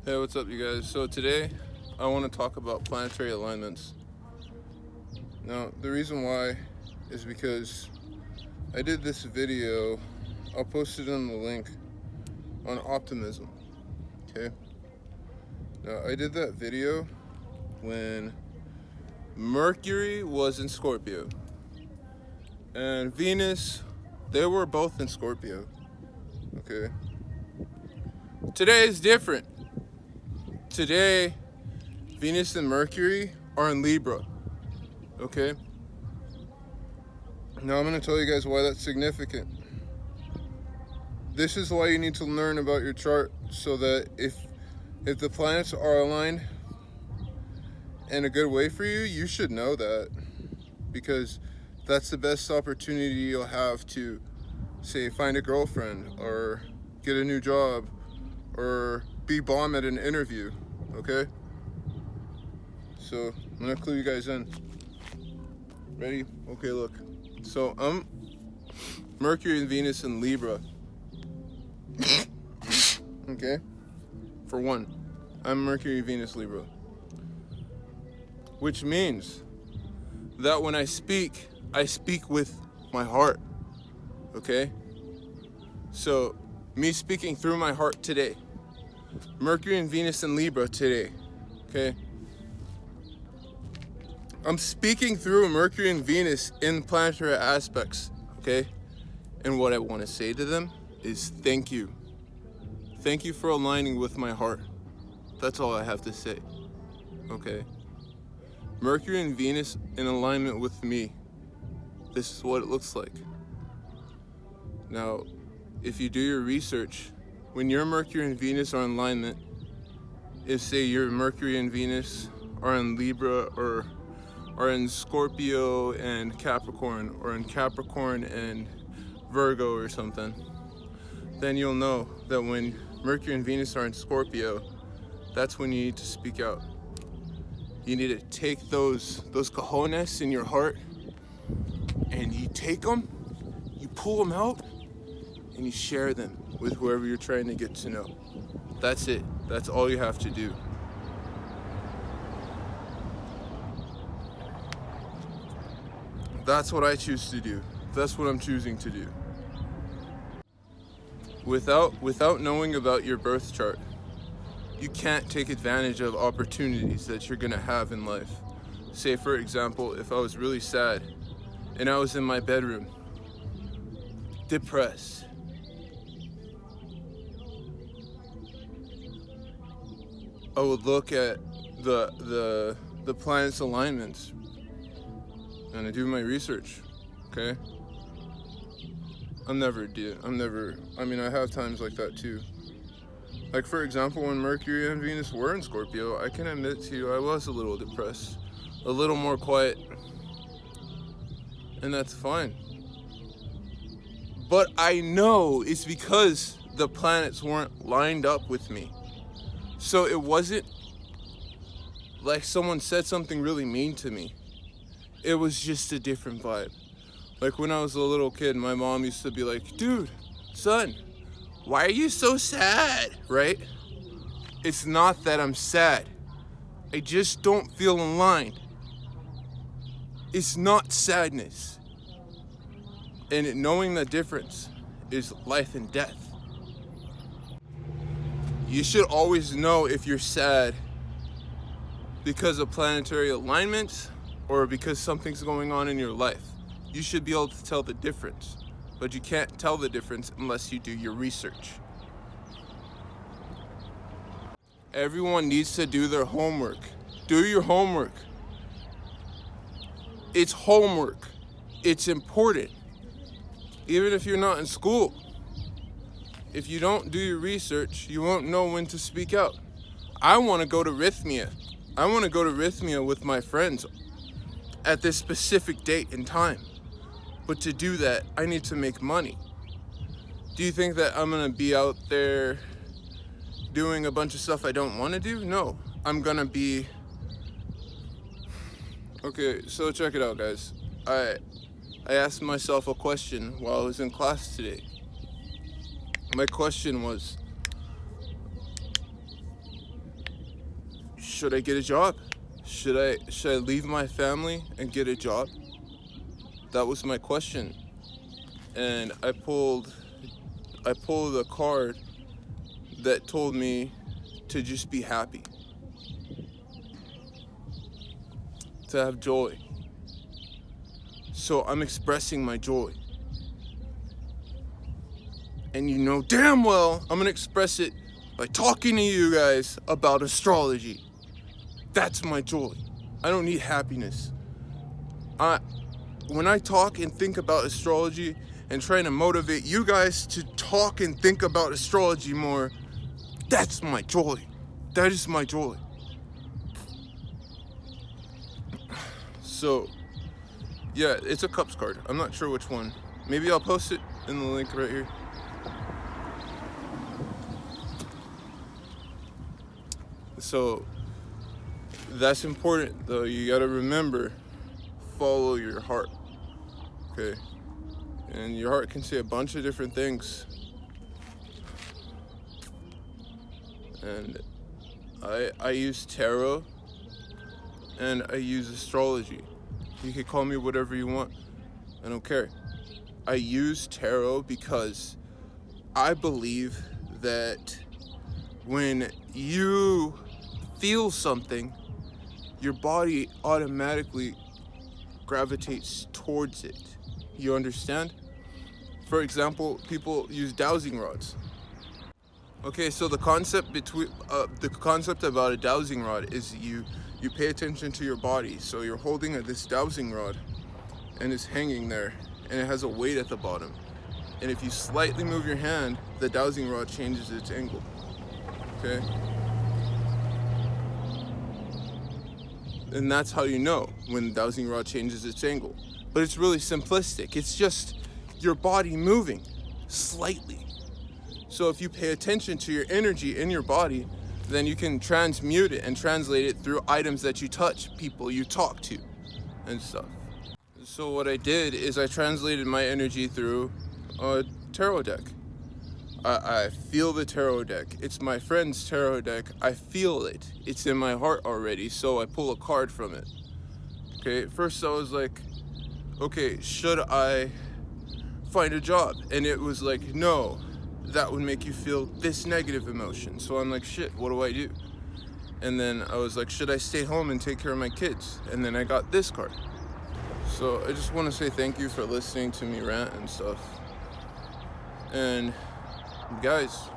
Hey, what's up, you guys? So today, I want to talk about planetary alignments. Now, the reason why is because I did this video. I'll post it in the link on optimism. Okay. Now, I did that video when Mercury was in Scorpio and Venus, they were both in Scorpio. Okay. Today is different. Today, Venus and Mercury are in Libra. Okay. Now I'm going to tell you guys why that's significant. This is why you need to learn about your chart, so that if the planets are aligned in a good way for you, you should know that, because that's the best opportunity you'll have to, say, find a girlfriend or get a new job or be bomb at an interview. Okay? So I'm going to clue you guys in. Ready? Okay, look. So I'm Mercury and Venus in Libra. Okay? For one, I'm Mercury, Venus, Libra. Which means that when I speak with my heart. Okay? So, me speaking through my heart today. Mercury and Venus in Libra today. Okay? I'm speaking through Mercury and Venus in planetary aspects, okay? And what I want to say to them is thank you. Thank you for aligning with my heart. That's all I have to say, okay? Mercury and Venus in alignment with me. This is what it looks like. Now, if you do your research, when your Mercury and Venus are in alignment, if say your Mercury and Venus are in Libra or are in Scorpio and Capricorn, or in Capricorn and Virgo or something, then you'll know that when Mercury and Venus are in Scorpio, that's when you need to speak out. You need to take those cojones in your heart, and you take them, you pull them out, and you share them with whoever you're trying to get to know. That's it. That's all you have to do. That's what I choose to do. That's what I'm choosing to do. Without knowing about your birth chart, you can't take advantage of opportunities that you're gonna have in life. Say, for example, if I was really sad and I was in my bedroom, depressed, I would look at the planets' alignments and I do my research, okay? I mean, I have times like that too. Like, for example, when Mercury and Venus were in Scorpio, I can admit to you I was a little depressed, a little more quiet, and that's fine. But I know it's because the planets weren't lined up with me. So it wasn't like someone said something really mean to me. It was just a different vibe. Like when I was a little kid, my mom used to be like, dude, son, why are you so sad, right? It's not that I'm sad. I just don't feel aligned. It's not sadness. And knowing the difference is life and death. You should always know if you're sad because of planetary alignments or because something's going on in your life. You should be able to tell the difference, but you can't tell the difference unless you do your research. Everyone needs to do their homework. Do your homework. It's homework. It's important. Even if you're not in school. If you don't do your research, you won't know when to speak out. I want to go to Rhythmia. I want to go to Rhythmia with my friends at this specific date and time. But to do that, I need to make money. Do you think that I'm gonna be out there doing a bunch of stuff I don't want to do? No, I'm gonna be... Okay, so check it out, guys. I asked myself a question while I was in class today. My question was, should I get a job? Should I leave my family and get a job? That was my question. And I pulled a card that told me to just be happy, to have joy. So I'm expressing my joy. And you know damn well I'm gonna express it by talking to you guys about astrology. That's my joy. I don't need happiness. When I talk and think about astrology and trying to motivate you guys to talk and think about astrology more, that's my joy. That is my joy. So, yeah, it's a cups card. I'm not sure which one. Maybe I'll post it in the link right here. So, that's important though. You gotta remember, follow your heart. Okay? And your heart can say a bunch of different things. And I use tarot and I use astrology. You can call me whatever you want. I don't care. I use tarot because I believe that when you feel something, your body automatically gravitates towards it. You understand? For example, people use dowsing rods. Okay, so the concept about a dowsing rod is you pay attention to your body. So you're holding this dowsing rod and it's hanging there and it has a weight at the bottom. And if you slightly move your hand, the dowsing rod changes its angle. Okay? And that's how you know when the dowsing rod changes its angle. But it's really simplistic. It's just your body moving slightly. So if you pay attention to your energy in your body, then you can transmute it and translate it through items that you touch, people you talk to, and stuff. So what I did is I translated my energy through a tarot deck. I feel the tarot deck. It's my friend's tarot deck. I feel it. It's in my heart already, so I pull a card from it. Okay, at first I was like, okay, should I find a job? And it was like, no, that would make you feel this negative emotion. So I'm like, shit, what do I do? And then I was like, should I stay home and take care of my kids? And then I got this card. So I just want to say thank you for listening to me rant and stuff. And guys,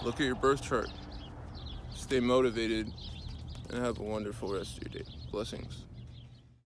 look at your birth chart. Stay motivated and have a wonderful rest of your day. Blessings.